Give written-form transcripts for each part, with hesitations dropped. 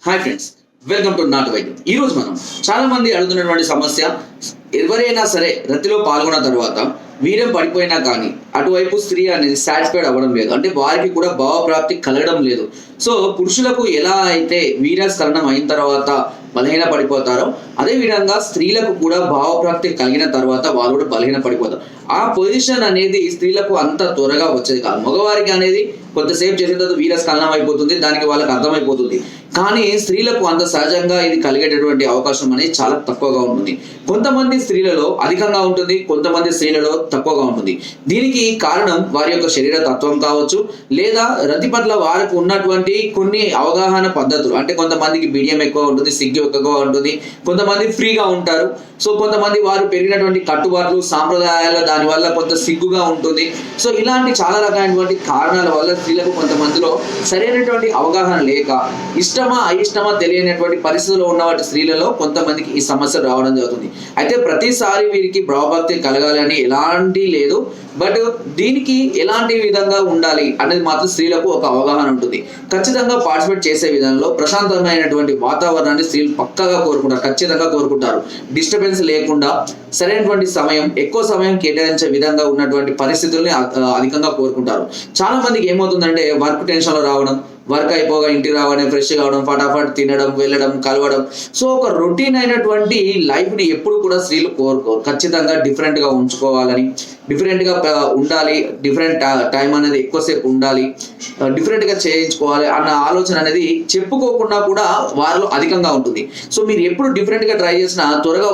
Hi friends, welcome to నాటు వైద్యం. ఈ రోజు మనం చాలా మంది అడుగుతున్నటువంటి సమస్య, ఎవరైనా సరే రతిలో పాల్గొన్న తర్వాత వీర్యం పడిపోయినా కానీ అటువైపు స్త్రీ అనేది సాటిస్ఫైడ్ అవ్వడం లేదు, అంటే వారికి కూడా భావప్రాప్తి కలగడం లేదు. సో పురుషులకు ఎలా అయితే వీర్యస్ఖలనం అయిన తర్వాత బలహీన పడిపోతారో, అదే విధంగా స్త్రీలకు కూడా భావప్రాప్తి కలిగిన తర్వాత వాళ్ళు కూడా బలహీన పడిపోతారు. ఆ పొజిషన్ అనేది స్త్రీలకు అంత త్వరగా వచ్చేది కాదు. మగవారికి అనేది కొంతసేపు చేసిన తర్వాత వీర్యస్ఖలనం అయిపోతుంది, దానికి వాళ్ళకి అర్థమైపోతుంది. కానీ స్త్రీలకు అంత సహజంగా ఇది కలిగేటటువంటి అవకాశం అనేది చాలా తక్కువగా ఉంటుంది. కొంతమంది స్త్రీలలో అధికంగా ఉంటుంది, కొంతమంది స్త్రీలలో తక్కువగా ఉంటుంది. దీనికి కారణం వారి యొక్క శరీర తత్వం కావచ్చు, లేదా రతి పట్ల వారికి ఉన్నటువంటి కొన్ని అవగాహన పద్ధతులు. అంటే కొంతమందికి బిడియం ఎక్కువ ఉంటుంది, సిగ్గు ఎక్కువగా ఉంటుంది, కొంతమంది ఫ్రీగా ఉంటారు. సో కొంతమంది వారు పెరిగినటువంటి కట్టుబాట్లు, సాంప్రదాయాల దాని వల్ల కొంత సిగ్గుగా ఉంటుంది. సో ఇలాంటి చాలా రకమైనటువంటి కారణాల వల్ల స్త్రీలకు కొంతమందిలో సరైనటువంటి అవగాహన లేక ఇష్టమా అయిష్టమా తెలియనటువంటి పరిస్థితుల్లో ఉన్నవాటి స్త్రీలలో కొంతమందికి ఈ సమస్య రావడం జరుగుతుంది. అయితే ప్రతిసారి వీరికి భావభక్తి కలగాలని ఎలాంటి లేదు, బట్ దీనికి ఎలాంటి విధంగా ఉండాలి అనేది మాత్రం స్త్రీలకు ఒక అవగాహన ఉంటుంది. ఖచ్చితంగా పార్టిసిపేట్ చేసే విధానంలో ప్రశాంతమైనటువంటి వాతావరణాన్ని స్త్రీలు పక్కగా కోరుకుంటారు, ఖచ్చితంగా కోరుకుంటారు. డిస్టర్బెన్స్ లేకుండా సరైనటువంటి సమయం, ఎక్కువ సమయం కేటాయించే విధంగా ఉన్నటువంటి పరిస్థితుల్ని అధికంగా కోరుకుంటారు. చాలా మందికి ఏమవుతుందంటే వర్క్ టెన్షన్లో రావడం, వర్క్ అయిపోగా ఇంటికి రావడం, ఫ్రెష్ కావడం, ఫటాఫట్ తినడం, వెళ్ళడం, కలవడం. సో ఒక రొటీన్ అయినటువంటి లైఫ్ని ఎప్పుడు కూడా స్త్రీలు కోరుకోరు. ఖచ్చితంగా డిఫరెంట్గా ఉంచుకోవాలని, డిఫరెంట్గా ఉండాలి, డిఫరెంట్ టైం అనేది ఎక్కువసేపు ఉండాలి, డిఫరెంట్గా చేయించుకోవాలి అన్న ఆలోచన అనేది చెప్పుకోకుండా కూడా వారిలో అధికంగా ఉంటుంది. సో మీరు ఎప్పుడు డిఫరెంట్గా ట్రై చేసినా త్వరగా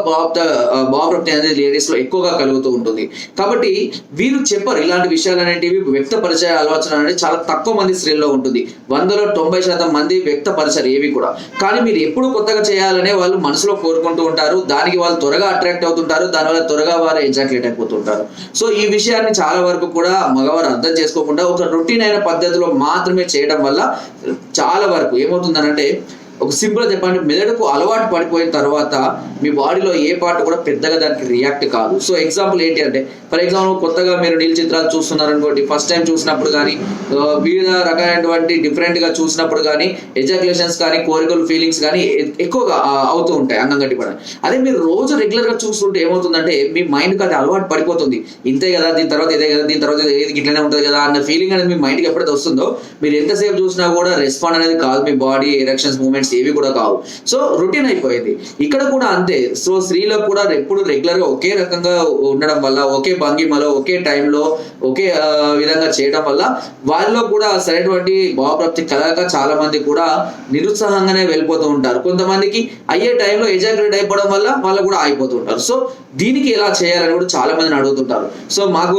భావప్రాప్తి అనేది లేడీస్లో ఎక్కువగా కలుగుతూ ఉంటుంది. కాబట్టి వీరు చెప్పరు ఇలాంటి విషయాలు అనేటివి, వ్యక్తపరిచే ఆలోచన అనేది చాలా తక్కువ మంది స్త్రీల్లో ఉంటుంది. 100లో 90% మంది వ్యక్తపరచరు ఏవి కూడా. కానీ మీరు ఎప్పుడు కొత్తగా చేయాలనే వాళ్ళు మనసులో కోరుకుంటూ ఉంటారు, దానికి వాళ్ళు త్వరగా అట్రాక్ట్ అవుతుంటారు, దానివల్ల త్వరగా వారు ఎగ్జాక్ట్ అయిపోతుంటారు. సో ఈ విషయాన్ని చాలా వరకు కూడా మగవారు అర్థం చేసుకోకుండా ఒక రొటీన్ అయిన పద్ధతిలో మాత్రమే చేయడం వల్ల చాలా వరకు ఏమవుతుందనంటే, ఒక సింపుల్గా చెప్పండి, మెదడుకు అలవాటు పడిపోయిన తర్వాత మీ బాడీలో ఏ పార్ట్ కూడా పెద్దగా దానికి రియాక్ట్ కాదు. సో ఎగ్జాంపుల్ ఏంటి అంటే, ఫర్ ఎగ్జాంపుల్ కొత్తగా మీరు నీళ్ళ చిత్రాలు చూస్తున్నారు అనుకోండి, ఫస్ట్ టైం చూసినప్పుడు కానీ వివిధ రకమైనటువంటి డిఫరెంట్గా చూసినప్పుడు కానీ ఎజాక్యులేషన్స్ కానీ కోరికలు ఫీలింగ్స్ కానీ ఎక్కువగా అవుతూ ఉంటాయి అంగం గట్టిపడ. అదే మీరు రోజు రెగ్యులర్గా చూస్తుంటే ఏమవుతుందంటే మీ మైండ్కి అది అలవాటు పడిపోతుంది. ఇంతే కదా, దీని తర్వాత ఇదే కదా, దీని తర్వాత ఏది ఇట్లనే ఉంటుంది కదా అన్న ఫీలింగ్ అనేది మీ మైండ్కి ఎప్పుడైతే వస్తుందో, మీరు ఎంతసేపు చూసినా కూడా రెస్పాండ్ అనేది కాదు, మీ బాడీ ఎరెక్షన్స్ మూమెంట్స్ ఏవి కూడా కావు. సో రొటీన్ అయిపోయింది. ఇక్కడ కూడా అంతే. సో స్త్రీలకు కూడా ఎప్పుడు రెగ్యులర్ గా ఒకే రకంగా ఉండడం వల్ల, ఒకే భంగిమలో, ఒకే టైంలో, ఒకే విధంగా చేయడం వల్ల వాళ్ళలో కూడా సరైనటువంటి భావప్రాప్తి కలగక చాలా మంది కూడా నిరుత్సాహంగానే వెళ్ళిపోతూ ఉంటారు. కొంతమందికి అయ్యే టైంలో ఎజాక్యులేట్ అయిపోవడం వల్ల వాళ్ళు కూడా ఆగిపోతూ ఉంటారు. సో దీనికి ఎలా చేయాలని కూడా చాలా మందిని అడుగుతుంటారు. సో మాకు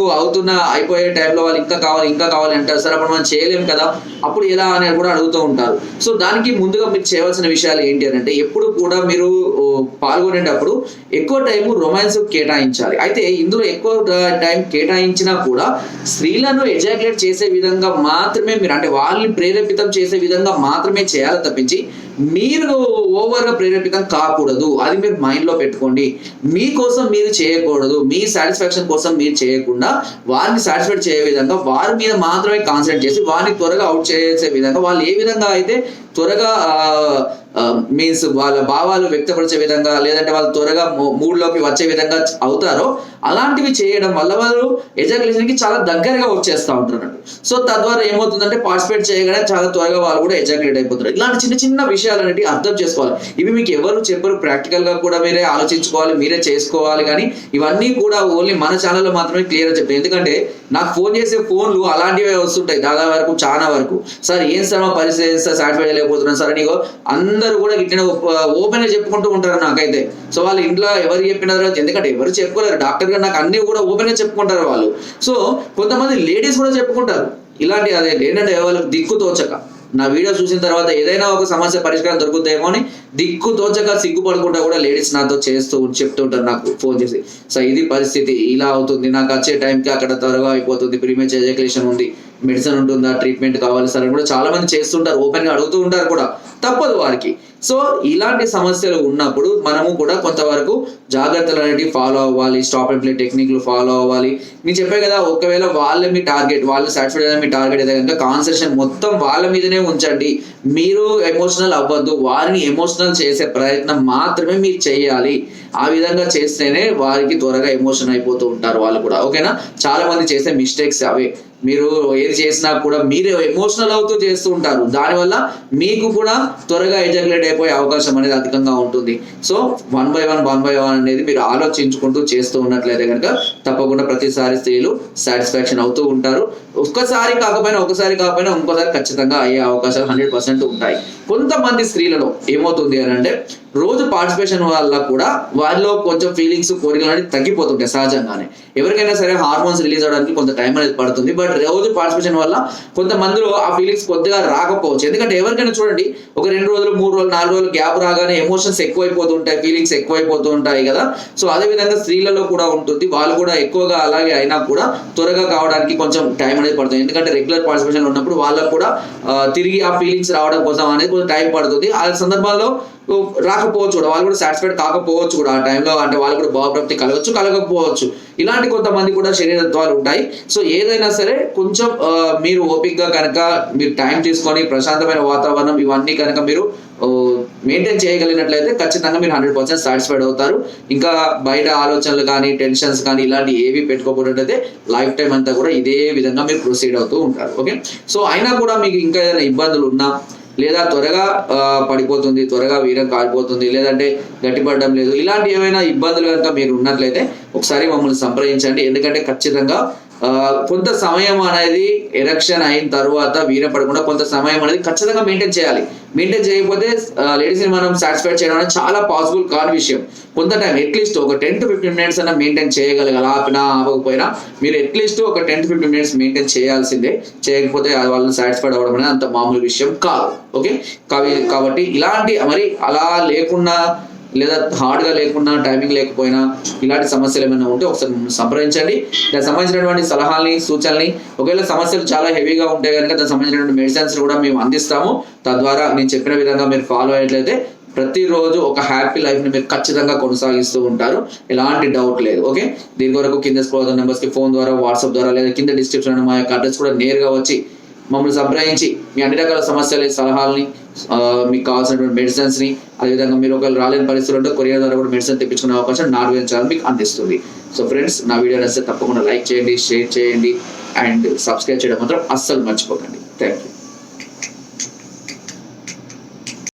అయిపోయే టైంలో వాళ్ళు ఇంకా కావాలి అంటారు. సరే అప్పుడు మనం చేయలేము కదా, అప్పుడు ఎలా అనేది కూడా అడుగుతూ ఉంటారు. సో దానికి ముందుగా మీరు చేయవలసిన విషయాలు ఏంటి అని అంటే, ఎప్పుడు కూడా మీరు పాల్గొనేటప్పుడు ఎక్కువ టైం రొమాన్స్ కేటాయించాలి. అయితే ఇందులో ఎక్కువ టైం కేటాయించినా కూడా స్త్రీలను ఎజాక్యులేట్ చేసే విధంగా మాత్రమే మీరు, అంటే వాళ్ళని ప్రేరేపితం చేసే విధంగా మాత్రమే చేయాలి తప్పించి మీరు ఓవర్గా ప్రేరేపితం కాకూడదు. అది మీరు మైండ్లో పెట్టుకోండి. మీకోసం మీరు చేయకూడదు, మీ సాటిస్ఫాక్షన్ కోసం మీరు చేయకుండా వారిని సాటిస్ఫైడ్ చేసే విధంగా వారి మీద మాత్రమే కాన్సన్ట్రేట్ చేసి వారిని త్వరగా అవుట్ చేసే విధంగా, వాళ్ళు ఏ విధంగా అయితే త్వరగా మీన్స్ వాళ్ళ భావాలు వ్యక్తపరిచే విధంగా, లేదంటే వాళ్ళు త్వరగా మూడ్లోకి వచ్చే విధంగా అవుతారో అలాంటివి చేయడం వల్ల వాళ్ళు ఎజాక్యులేషన్కి చాలా దగ్గరగా వచ్చేస్తూ ఉంటారు. సో తద్వారా ఏమవుతుందంటే పార్టిసిపేట్ చేయగానే చాలా త్వరగా వాళ్ళు కూడా ఎజాక్యులేట్ అయిపోతారు. ఇలాంటి చిన్న చిన్న విషయాలు అనేవి అర్థం చేసుకోవాలి. ఇవి మీకు ఎవరు చెప్పరు, ప్రాక్టికల్గా కూడా మీరే ఆలోచించుకోవాలి, మీరే చేసుకోవాలి. కానీ ఇవన్నీ కూడా ఓన్లీ మన ఛానల్లో మాత్రమే క్లియర్గా చెప్తాను. ఎందుకంటే నాకు ఫోన్ చేసే ఫోన్లు అలాంటివే వస్తుంటాయి దాదాపు వరకు, చాలా వరకు. సార్ ఏం సార్ మా పరిస్థితి, సార్ సాటిస్ఫై చేయలేకపోతున్నాను సార్, నీకు అందరూ కూడా ఇట్లా ఓపెన్గా చెప్పుకుంటూ ఉంటారు నాకైతే. సో వాళ్ళు ఇంట్లో ఎవరు చెప్పినారో, ఎందుకంటే ఎవరు చెప్పుకోలేరు, డాక్టర్ గారు నాకు అన్ని కూడా ఓపెన్గా చెప్పుకుంటారు వాళ్ళు. సో కొంతమంది లేడీస్ కూడా చెప్పుకుంటారు ఇలాంటి, అదే ఏంటంటే వాళ్ళకి దిక్కు తోచక, నా వీడియో చూసిన తర్వాత ఏదైనా ఒక సమస్య పరిష్కారం దొరుకుతుందేమో అని దిక్కు తోచక సిగ్గుపడకుండా కూడా లేడీస్ నాతో చెప్తుంటారు నాకు ఫోన్ చేసి, సో ఇది పరిస్థితి, ఇలా అవుతుంది, నాకు వచ్చే టైంకి అక్కడ త్వరగా అయిపోతుంది, ప్రీమేచర్ ఎజాక్యులేషన్ ఉంది, మెడిసిన్ ఉంటుందా, ట్రీట్మెంట్ కావాలి సార్ అని కూడా చాలా మంది చేస్తుంటారు, ఓపెన్గా అడుగుతూ ఉంటారు కూడా, తప్పదు వారికి. సో ఇలాంటి సమస్యలు ఉన్నప్పుడు మనము కూడా కొంతవరకు జాగ్రత్తలు అనేవి ఫాలో అవ్వాలి, స్టాప్ అండ్ ప్లే టెక్నిక్లు ఫాలో అవ్వాలి. నేను చెప్పే కదా, ఒకవేళ వాళ్ళే మీ టార్గెట్, వాళ్ళు సాటిస్ఫైడ్ అయినా మీ టార్గెట్ అయితే కనుక కాన్సన్ట్రేషన్ మొత్తం వాళ్ళ మీదనే ఉంచండి. మీరు ఎమోషనల్ అవ్వద్దు, వారిని ఎమోషనల్ చేసే ప్రయత్నం మాత్రమే మీరు చేయాలి. ఆ విధంగా చేస్తేనే వారికి త్వరగా ఎమోషన్ అయిపోతూ ఉంటారు వాళ్ళు కూడా. ఓకేనా? చాలా మంది చేసే మిస్టేక్స్ అవే. మీరు ఏది చేసినా కూడా మీరే ఎమోషనల్ అవుతూ చేస్తూ ఉంటారు. దానివల్ల మీకు కూడా త్వరగా ఎజాక్యులేట్ అయిపోయే అవకాశం అనేది అధికంగా ఉంటుంది. సో వన్ బై వన్ అనేది మీరు ఆలోచించుకుంటూ చేస్తూ ఉన్నట్లయితే కనుక తప్పకుండా ప్రతిసారి స్త్రీలు సాటిస్ఫాక్షన్ అవుతూ ఉంటారు. ఒకసారి కాకపోయినా ఇంకోసారి ఖచ్చితంగా అయ్యే అవకాశాలు 100% ఉంటాయి. కొంతమంది స్త్రీలలో ఏమవుతుంది అని అంటే, రోజు పార్టిసిపేషన్ వల్ల కూడా వారిలో కొంచెం ఫీలింగ్స్, కోరికలు అనేది తగ్గిపోతుంటాయి సహజంగానే. ఎవరికైనా సరే హార్మోన్స్ రిలీజ్ అవడానికి కొంత టైం అనేది పడుతుంది. బట్ రోజు పార్టిసిపేషన్ వల్ల కొంతమందిలో ఆ ఫీలింగ్స్ కొద్దిగా రాకపోవచ్చు. ఎందుకంటే ఎవరికైనా చూడండి, ఒక 2 రోజులు, 3 రోజులు, 4 రోజులు గ్యాప్ రాగానే ఎమోషన్స్ ఎక్కువైపోతూ ఉంటాయి, ఫీలింగ్స్ ఎక్కువైపోతూ ఉంటాయి కదా. సో అదే విధంగా స్త్రీలలో కూడా ఉంటుంది. వాళ్ళు కూడా ఎక్కువగా అలాగే అయినా కూడా త్వరగా కావడానికి కొంచెం టైం అనేది పడుతుంది. ఎందుకంటే రెగ్యులర్ పార్టిసిపేషన్ ఉన్నప్పుడు వాళ్ళకు కూడా తిరిగి ఆ ఫీలింగ్స్ రావడం కోసం అనేది కొంచెం టైం పడుతుంది. ఆ సందర్భాల్లో రాకపోవచ్చు కూడా, వాళ్ళు కూడా సాటిస్ఫైడ్ కాకపోవచ్చు కూడా ఆ టైంలో. అంటే వాళ్ళు కూడా భావప్రాప్తి కలగకపోవచ్చు. ఇలాంటి కొంతమంది కూడా శరీరత్వాలు ఉంటాయి. సో ఏదైనా సరే కొంచెం మీరు ఓపికగా కనుక మీరు టైం తీసుకొని ప్రశాంతమైన వాతావరణం ఇవన్నీ కనుక మీరు మెయింటైన్ చేయగలిగినట్లయితే ఖచ్చితంగా మీరు 100% సాటిస్ఫైడ్ అవుతారు. ఇంకా బయట ఆలోచనలు కానీ, టెన్షన్స్ కానీ ఇలాంటి ఏవి పెట్టుకోకపోతే లైఫ్ టైం అంతా కూడా ఇదే విధంగా మీరు ప్రొసీడ్ అవుతూ ఉంటారు. ఓకే? సో అయినా కూడా మీకు ఇంకా ఏదైనా ఇబ్బందులు ఉన్నా, లేదా త్వరగా పడిపోతుంది, త్వరగా వీరం కాలిపోతుంది, లేదంటే గట్టిపడడం లేదు, ఇలాంటి ఏమైనా ఇబ్బందులు కనుక మీరు ఉన్నట్లయితే ఒకసారి మమ్మల్ని సంప్రదించండి. ఎందుకంటే ఖచ్చితంగా కొంత సమయం అనేది ఎరెక్షన్ అయిన తర్వాత వీరం పడకుండా కొంత సమయం అనేది ఖచ్చితంగా మెయింటైన్ చేయాలి. మెయింటైన్ చేయకపోతే లేడీస్ని మనం సాటిస్ఫైడ్ చేయడం అనేది చాలా పాసిబుల్ కాని విషయం. కొంత టైం అట్లీస్ట్ ఒక 10 to 15 minutes అన్న మెయింటైన్ చేయగలగాలి. ఆపినా ఆపకపోయినా మీరు అట్లీస్ట్ ఒక 10 to 15 minutes మెయింటైన్ చేయాల్సిందే. చేయకపోతే వాళ్ళని సాటిస్ఫైడ్ అవ్వడం అనేది అంత మామూలు విషయం కాదు. ఓకే? కాబట్టి ఇలాంటి మరి అలా లేకుండా, లేదా హార్డ్గా లేకుండా, టైమింగ్ లేకపోయినా, ఇలాంటి సమస్యలు ఏమైనా ఉంటే ఒకసారి సంప్రదించండి. దానికి సంబంధించినటువంటి సలహాలని, సూచనల్ని, ఒకవేళ సమస్యలు చాలా హెవీగా ఉంటే కనుక దానికి సంబంధించినటువంటి మెడిసిన్స్ కూడా మేము అందిస్తాము. తద్వారా నేను చెప్పిన విధంగా మీరు ఫాలో అయ్యేట్లయితే ప్రతిరోజు ఒక హ్యాపీ లైఫ్ని మీరు ఖచ్చితంగా కొనసాగిస్తూ ఉంటారు. ఎలాంటి డౌట్ లేదు. ఓకే? దీని వరకు కింద స్క్రోల్ అవుతున్న నెంబర్స్కి ఫోన్ ద్వారా, వాట్సాప్ ద్వారా, లేదా కింద డిస్క్రిప్షన్ మా యొక్క అడ్రస్ కూడా నేరుగా వచ్చి మమ్మల్ని సంప్రదించి మీ అన్ని రకాల సమస్యలు, సలహాలని, మీకు కావాల్సినటువంటి మెడిసిన్స్ని, అదేవిధంగా మీరు ఒకవేళ రాలేని పరిస్థితులు ఉంటే కొరియర్ ద్వారా కూడా మెడిసిన్ తెప్పించుకునే అవకాశం నార్వేన్ ఛానల్ మీకు అందిస్తుంది. సో ఫ్రెండ్స్, నా వీడియో నచ్చితే తప్పకుండా లైక్ చేయండి, షేర్ చేయండి అండ్ సబ్స్క్రైబ్ చేయడం మాత్రం అస్సలు మర్చిపోకండి. Thank you.